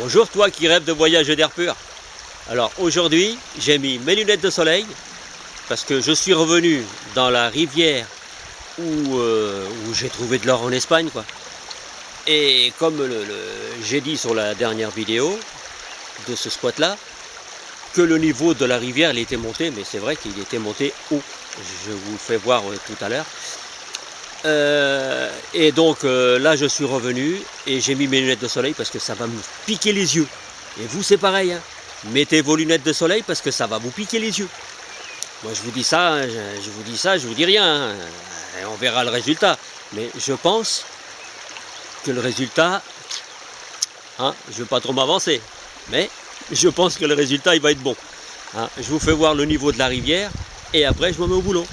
Bonjour toi qui rêves de voyage d'air pur. Alors aujourd'hui j'ai mis mes lunettes de soleil parce que je suis revenu dans la rivière où j'ai trouvé de l'or en Espagne quoi. Et comme j'ai dit sur la dernière vidéo de ce spot là, que le niveau de la rivière il était monté, mais c'est vrai qu'il était monté haut. Je vous le fais voir tout à l'heure. Et donc là je suis revenu et j'ai mis mes lunettes de soleil parce que ça va me piquer les yeux. Et vous c'est pareil, hein. Mettez vos lunettes de soleil parce que ça va vous piquer les yeux. Moi je vous dis ça, hein, je vous dis rien, hein. Et on verra le résultat. Mais je pense que le résultat, hein, je ne veux pas trop m'avancer, mais je pense que le résultat il va être bon. Hein. Je vous fais voir le niveau de la rivière et après je me mets au boulot.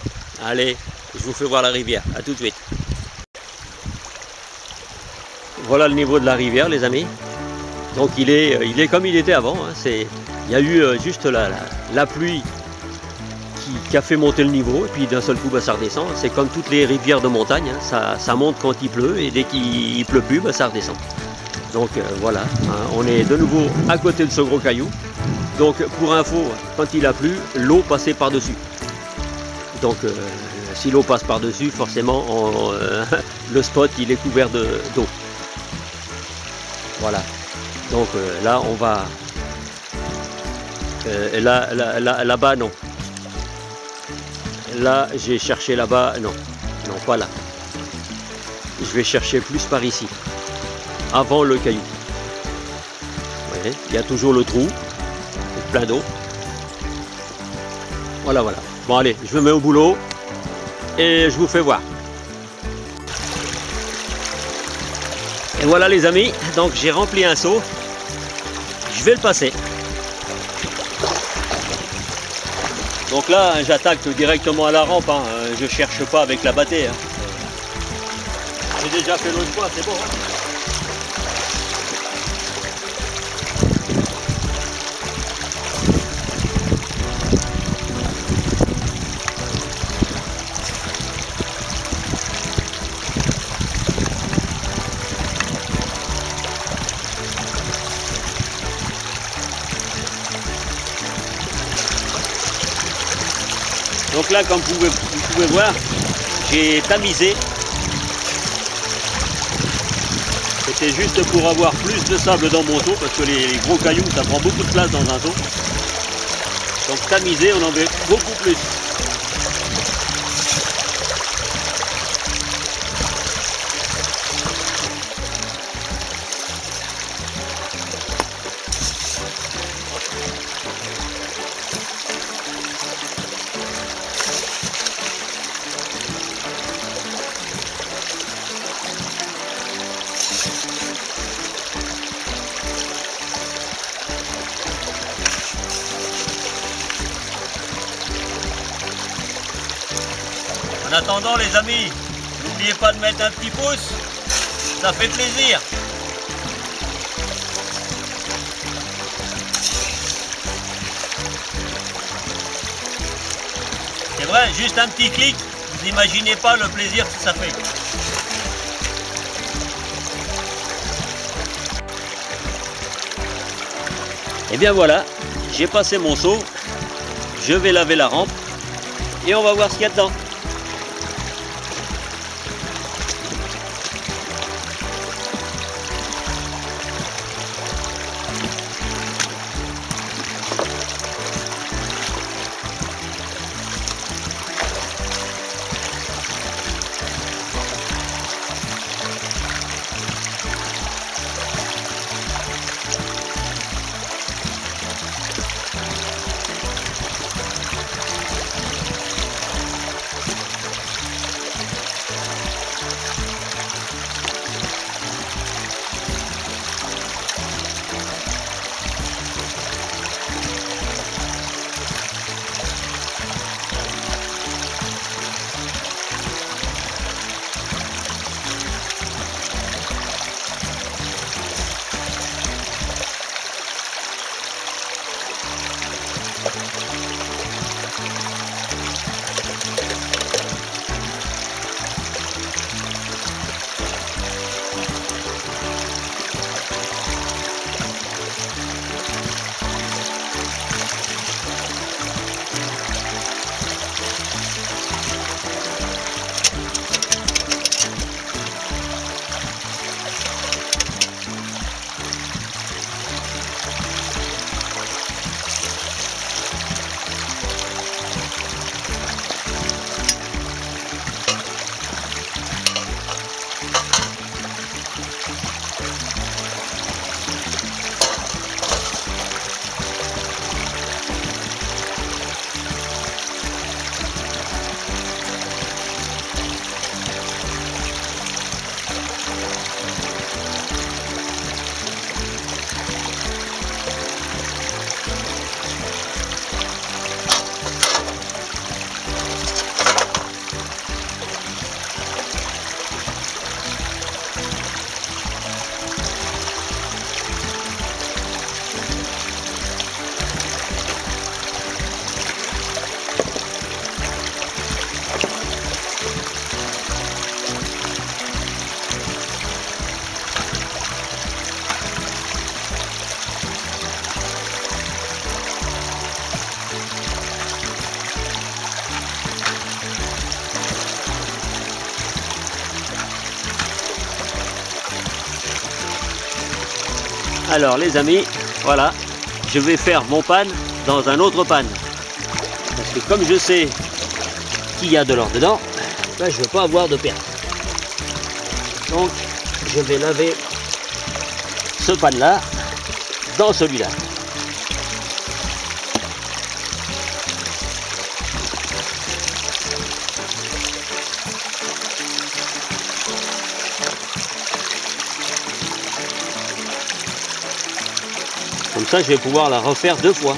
Allez, je vous fais voir la rivière, à tout de suite. Voilà le niveau de la rivière les amis. Donc il est comme il était avant, hein. Il y a eu juste la pluie qui a fait monter le niveau et puis d'un seul coup bah, ça redescend. C'est comme toutes les rivières de montagne, hein. Ça monte quand il pleut et dès qu'il pleut plus bah, ça redescend. Donc voilà, hein. On est de nouveau à côté de ce gros caillou. Donc pour info, quand il a plu, l'eau passait par-dessus. Donc si l'eau passe par-dessus, forcément le spot il est couvert d'eau. Voilà. Donc là on va là-bas non. Là j'ai cherché là-bas, non, pas là. Je vais chercher plus par ici, avant le caillou. Vous voyez, il y a toujours le trou, plein d'eau. Voilà. Bon allez, je me mets au boulot et je vous fais voir. Et voilà les amis, donc j'ai rempli un seau. Je vais le passer. Donc là, j'attaque directement à la rampe, hein. Je cherche pas avec la bâtée. Hein. J'ai déjà fait l'autre fois, c'est bon. Hein. Donc là, comme vous pouvez voir, j'ai tamisé. C'était juste pour avoir plus de sable dans mon seau, parce que les gros cailloux, ça prend beaucoup de place dans un seau. Donc tamisé, on en met beaucoup plus. En attendant les amis, n'oubliez pas de mettre un petit pouce, ça fait plaisir. C'est vrai, juste un petit clic, vous n'imaginez pas le plaisir que ça fait. Et bien voilà, j'ai passé mon seau, je vais laver la rampe et on va voir ce qu'il y a dedans. Alors les amis, voilà, je vais faire mon pan dans un autre pan. Parce que comme je sais qu'il y a de l'or dedans, ben, je ne veux pas avoir de perte. Donc je vais laver ce pan là dans celui-là. Comme ça, je vais pouvoir la refaire 2 fois.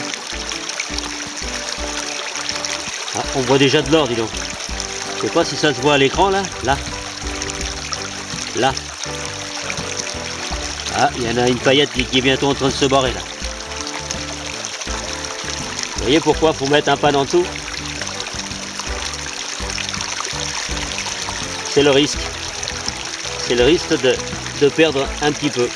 Ah, on voit déjà de l'or, dis donc. Je sais pas si ça se voit à l'écran, là. Là. Là. Ah, il y en a une paillette qui est bientôt en train de se barrer, là. Vous voyez pourquoi il faut mettre un pan en dessous? C'est le risque. C'est le risque de perdre un petit peu.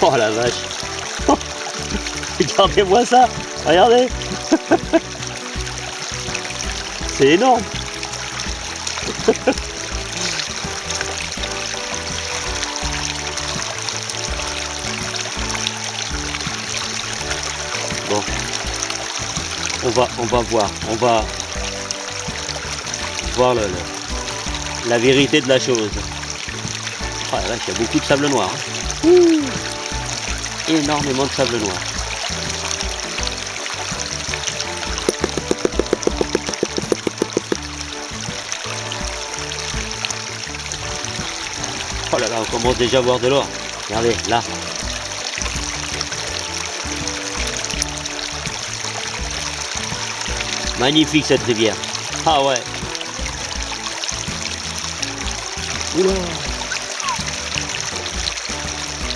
Oh la vache! Regardez-moi ça! Regardez! C'est énorme! Bon, on va voir la vérité de la chose. Oh la vache, il y a beaucoup de sable noir. Hein. Énormément de sable noir. Oh là là, on commence déjà à voir de l'or. Regardez, là. Magnifique cette rivière. Ah ouais. Oula.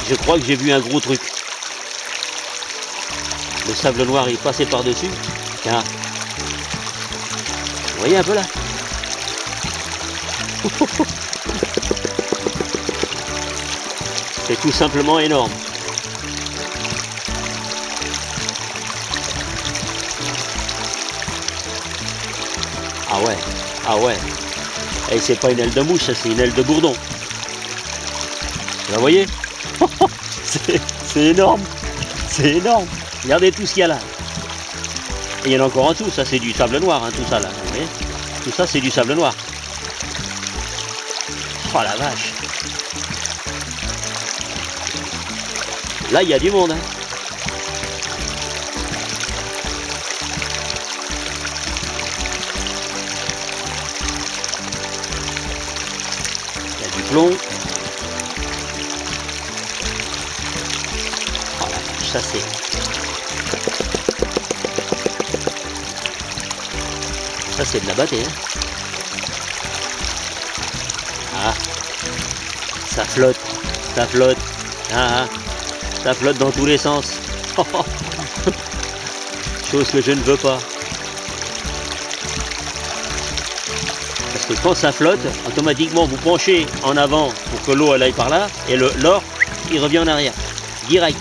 Je crois que j'ai vu un gros truc. Le sable noir est passé par-dessus. Tiens. Vous voyez un peu là? C'est tout simplement énorme. Ah ouais, ah ouais. Et c'est pas une aile de mouche, c'est une aile de bourdon. Vous la voyez? C'est énorme. C'est énorme. Regardez tout ce qu'il y a là. Et il y en a encore en dessous, ça c'est du sable noir, hein, tout ça là. Vous voyez? Tout ça c'est du sable noir. Oh la vache. Là il y a du monde. Hein. Il y a du plomb. Oh la vache, ça c'est... Ça c'est de la battée. Hein. Ah, ça flotte, ça flotte. Ah, ça flotte dans tous les sens. Chose que je ne veux pas. Parce que quand ça flotte, automatiquement vous penchez en avant pour que l'eau elle aille par là et l'or il revient en arrière. Direct.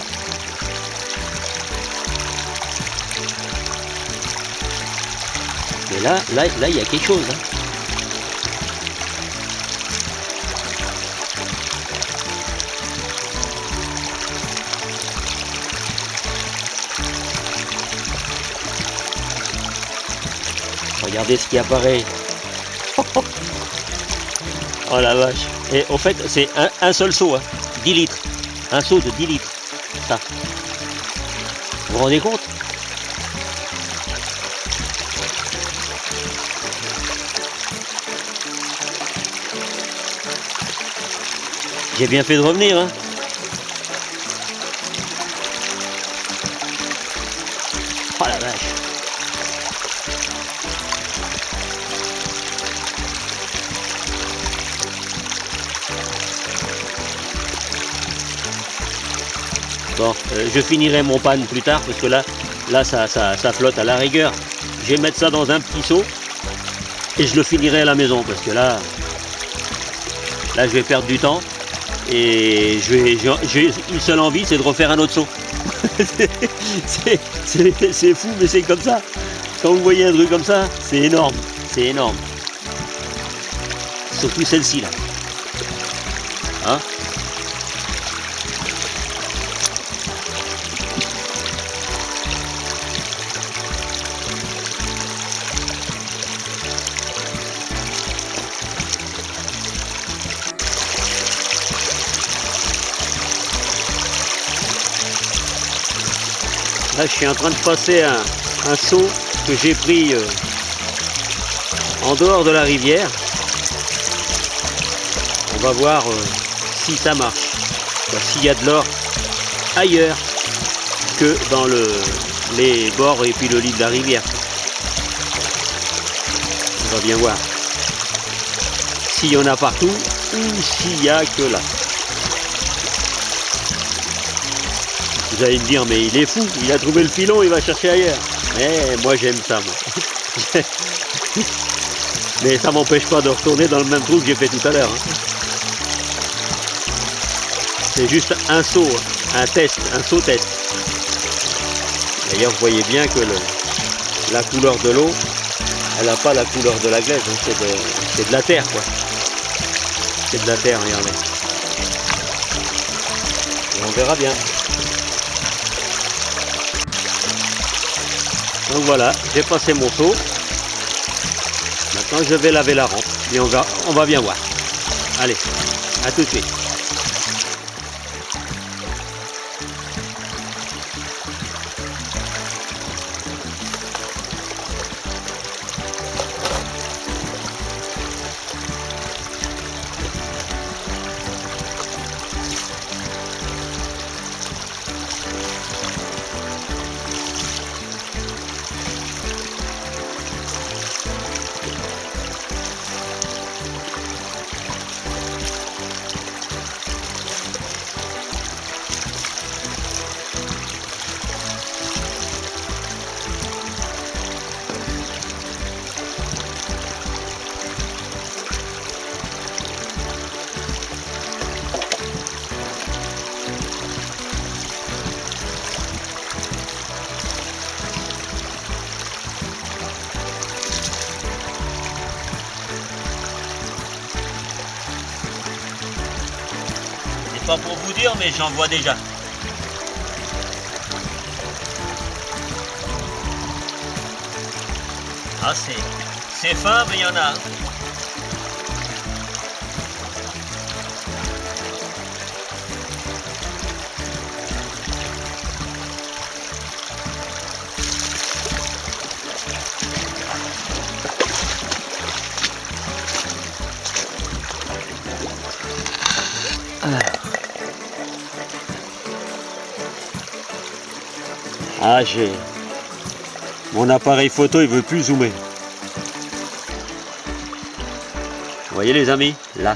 Mais là, il y a quelque chose. Hein. Regardez ce qui apparaît. Oh la vache. Et au fait, c'est un seul seau, hein. 10 litres. Un seau de 10 litres. Ça. Vous vous rendez compte? J'ai bien fait de revenir, hein. Oh la vache. Bon, je finirai mon pan plus tard parce que là ça flotte à la rigueur. Je vais mettre ça dans un petit seau et je le finirai à la maison parce que là je vais perdre du temps et j'ai une seule envie, c'est de refaire un autre seau. C'est fou, mais c'est comme ça. Quand vous voyez un truc comme ça, c'est énorme, c'est énorme. surtout celle-ci là. Hein? Là, je suis en train de passer un seau que j'ai pris en dehors de la rivière. On va voir si ça marche, s'il y a de l'or ailleurs que dans les bords et puis le lit de la rivière. On va bien voir s'il y en a partout ou s'il n'y a que là. Vous allez me dire, mais il est fou, il a trouvé le filon, il va chercher ailleurs. Mais moi j'aime ça, moi. Mais ça m'empêche pas de retourner dans le même trou que j'ai fait tout à l'heure. Hein. C'est juste un saut, un test, un saut test. D'ailleurs, vous voyez bien que la couleur de l'eau, elle n'a pas la couleur de la glaise, hein. C'est de la terre, quoi. C'est de la terre, regardez. Et on verra bien. Donc voilà, j'ai passé mon seau. Maintenant je vais laver la rampe et on va bien voir. Allez, à tout de suite. Pas pour vous dire, mais j'en vois déjà. Ah, c'est fin, mais il y en a. Ah, j'ai... Mon appareil photo, il veut plus zoomer. Vous voyez les amis, là.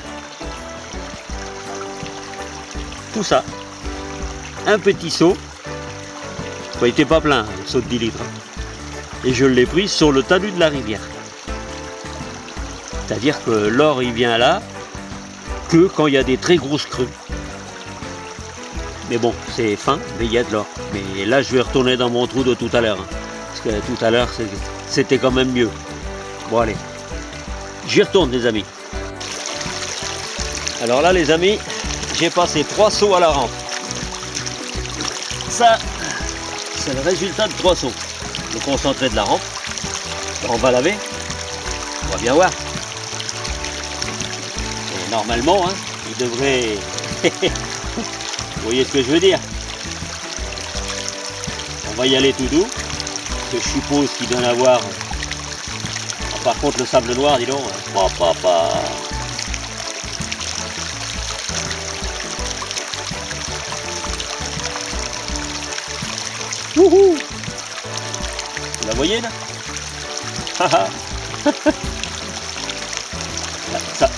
Tout ça. Un petit seau. Il n'était pas plein, le seau de 10 litres. Et je l'ai pris sur le talus de la rivière. C'est-à-dire que l'or, il vient là que quand il y a des très grosses crues. Mais bon, c'est fin, mais il y a de l'or. Mais là, je vais retourner dans mon trou de tout à l'heure. Hein, parce que tout à l'heure, c'était quand même mieux. Bon, allez. J'y retourne, les amis. Alors là, les amis, j'ai passé 3 seaux à la rampe. Ça, c'est le résultat de 3 seaux. Le concentré de la rampe. On va laver. On va bien voir. Et normalement, hein, il devrait... Vous voyez ce que je veux dire? On va y aller tout doux. Que je suppose qu'il doit en avoir. Ah, par contre, le sable noir, dis donc. Wouhou! Vous la voyez là?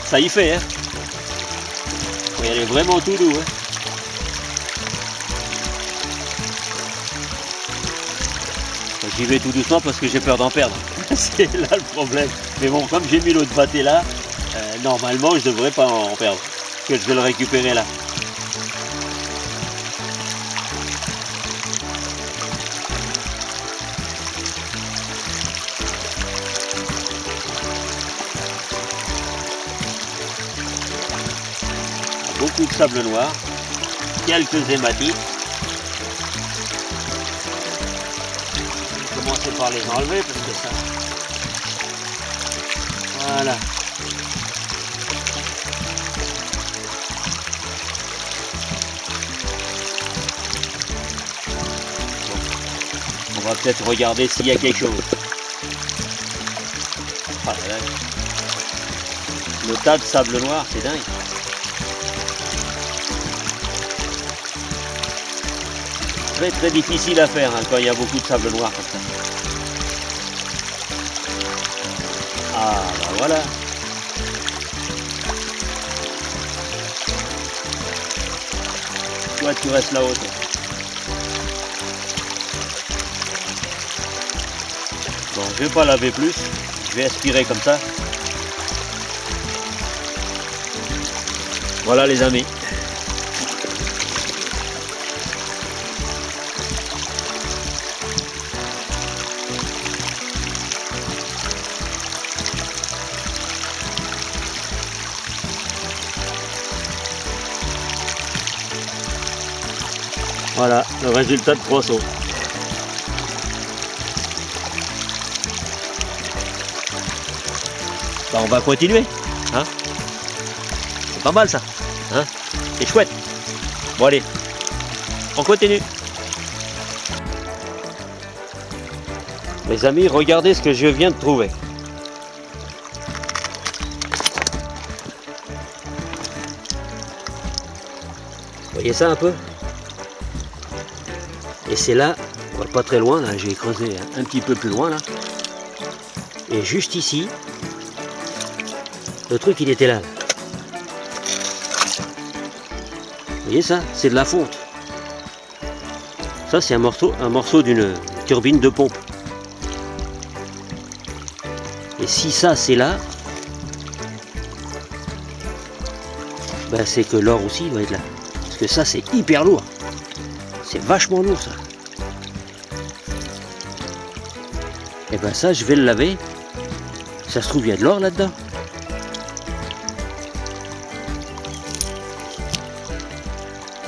ça y fait, hein? Faut y aller vraiment tout doux, hein? J'y vais tout doucement parce que j'ai peur d'en perdre. C'est là le problème. Mais bon, comme j'ai mis l'autre batté là, normalement je devrais pas en perdre. Que je vais le récupérer là. beaucoup de sable noir, quelques hématites. Je vais commencer par les enlever parce que ça... Voilà. Bon. On va peut-être regarder s'il y a quelque chose. Ah, là, là. Le tas de sable noir, c'est dingue. Très difficile à faire hein, quand il y a beaucoup de sable noir comme ça. Ah bah voilà. Toi tu restes là-haut. Bon, je vais pas laver plus, je vais aspirer comme ça. Voilà les amis. Voilà le résultat de 3 sauts. Ben, on va continuer. Hein, c'est pas mal ça. Hein, c'est chouette. Bon allez, on continue. Mes amis, regardez ce que je viens de trouver. Vous voyez ça un peu? Et c'est là, pas très loin, là, j'ai creusé un petit peu plus loin là. Et juste ici, le truc il était là. Vous voyez ça? C'est de la fonte. Ça c'est un morceau d'une turbine de pompe. Et si ça c'est là, ben c'est que l'or aussi doit être là. Parce que ça c'est hyper lourd. C'est vachement lourd ça. Et ben ça je vais le laver. Ça se trouve il y a de l'or là-dedans.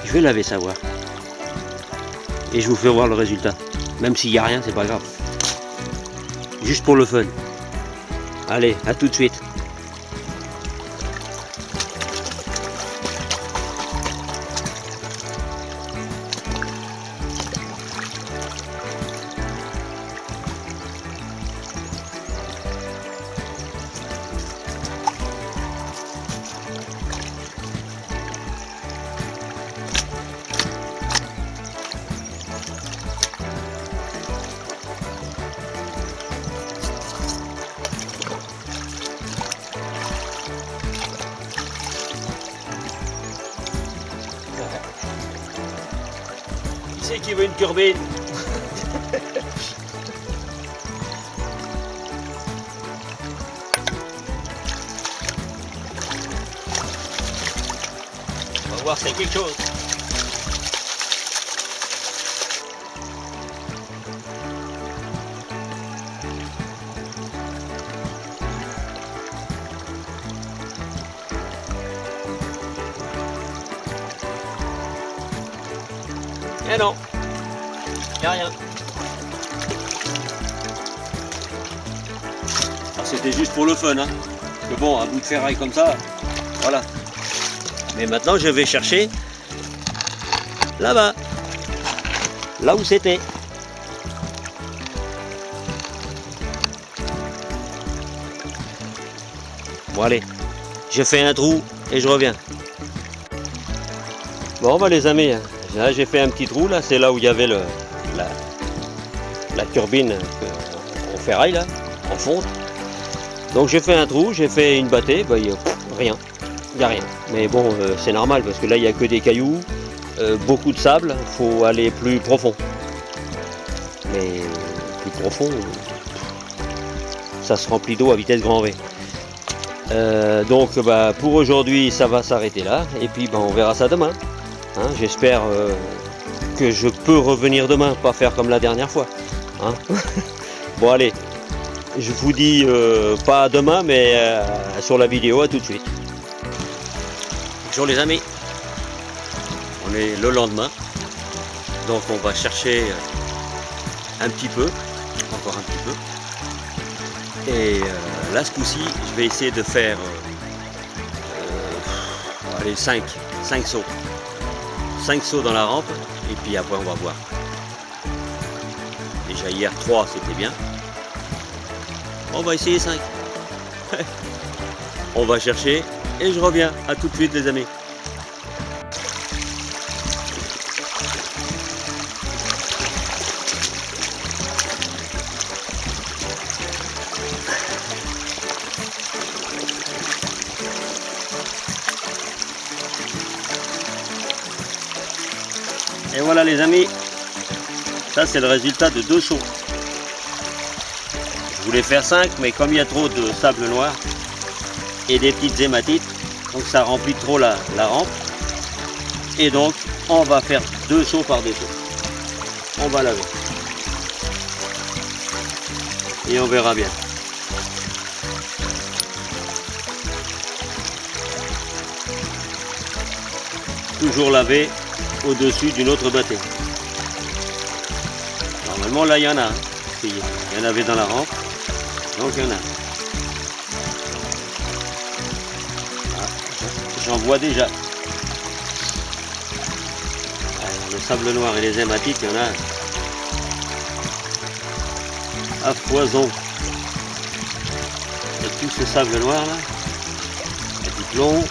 Je vais laver savoir. Et je vous fais voir le résultat. Même s'il n'y a rien, c'est pas grave. Juste pour le fun. Allez, à tout de suite. Qui c'est qui veut une turbine? On va voir si c'est quelque chose. Eh non, il n'y a rien. C'était juste pour le fun, hein. Parce que bon, un bout de ferraille comme ça, voilà. Mais maintenant, je vais chercher là-bas, là où c'était. Bon allez, je fais un trou et je reviens. Bon bah les amis, là j'ai fait un petit trou là, c'est là où il y avait la turbine en ferraille là, en fonte. Donc j'ai fait un trou, j'ai fait une bâtée, bah, rien, il n'y a rien. Mais bon, c'est normal parce que là il n'y a que des cailloux, beaucoup de sable, il faut aller plus profond. Mais plus profond, ça se remplit d'eau à vitesse grand V. Donc bah, pour aujourd'hui ça va s'arrêter là, et puis bah, on verra ça demain. Hein, j'espère que je peux revenir demain, pas faire comme la dernière fois. Hein. Bon allez, je vous dis pas demain, mais sur la vidéo, à tout de suite. Bonjour les amis. On est le lendemain. Donc on va chercher un petit peu, encore un petit peu. Et là ce coup-ci, je vais essayer de faire allez, 5 sauts. 5 sauts dans la rampe et puis après on va voir. Déjà hier 3 c'était bien. On va essayer 5. On va chercher et je reviens. À tout de suite les amis. Et voilà les amis, ça c'est le résultat de 2 sauts. Je voulais faire 5, mais comme il y a trop de sable noir et des petites hématites, donc ça remplit trop la rampe. Et donc on va faire 2 sauts par des sauts. On va laver. Et on verra bien. Toujours laver au-dessus d'une autre bâtée. Normalement là il y en a. Il y en avait dans la rampe. Donc il y en a. Ah, j'en vois déjà. Alors, le sable noir et les hématites, il y en a à foison. Et tout ce sable noir là, il y a du plomb.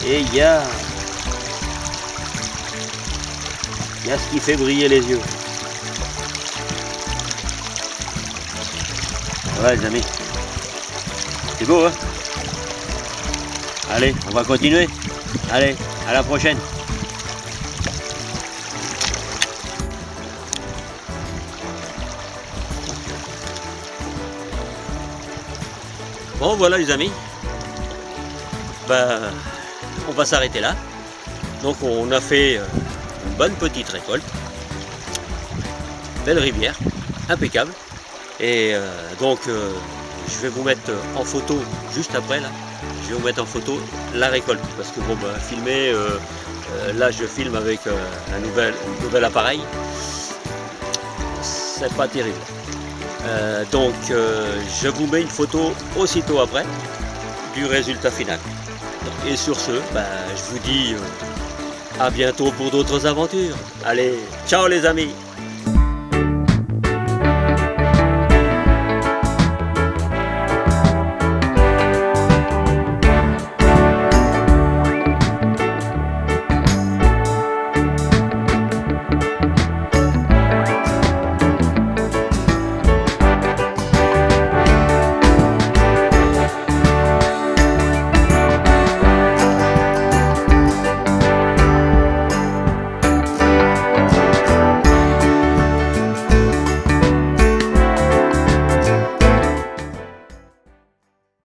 Et il y a ce qui fait briller les yeux. Voilà les amis. C'est beau hein. Allez, on va continuer. Allez, à la prochaine. Bon voilà les amis. On va s'arrêter là. Donc on a fait une bonne petite récolte. Belle rivière, impeccable. Et donc je vais vous mettre en photo juste après là. Je vais vous mettre en photo la récolte parce que bon filmer là je filme avec un nouvel appareil. C'est pas terrible. Donc je vous mets une photo aussitôt après du résultat final. Et sur ce, je vous dis à bientôt pour d'autres aventures. Allez, ciao les amis!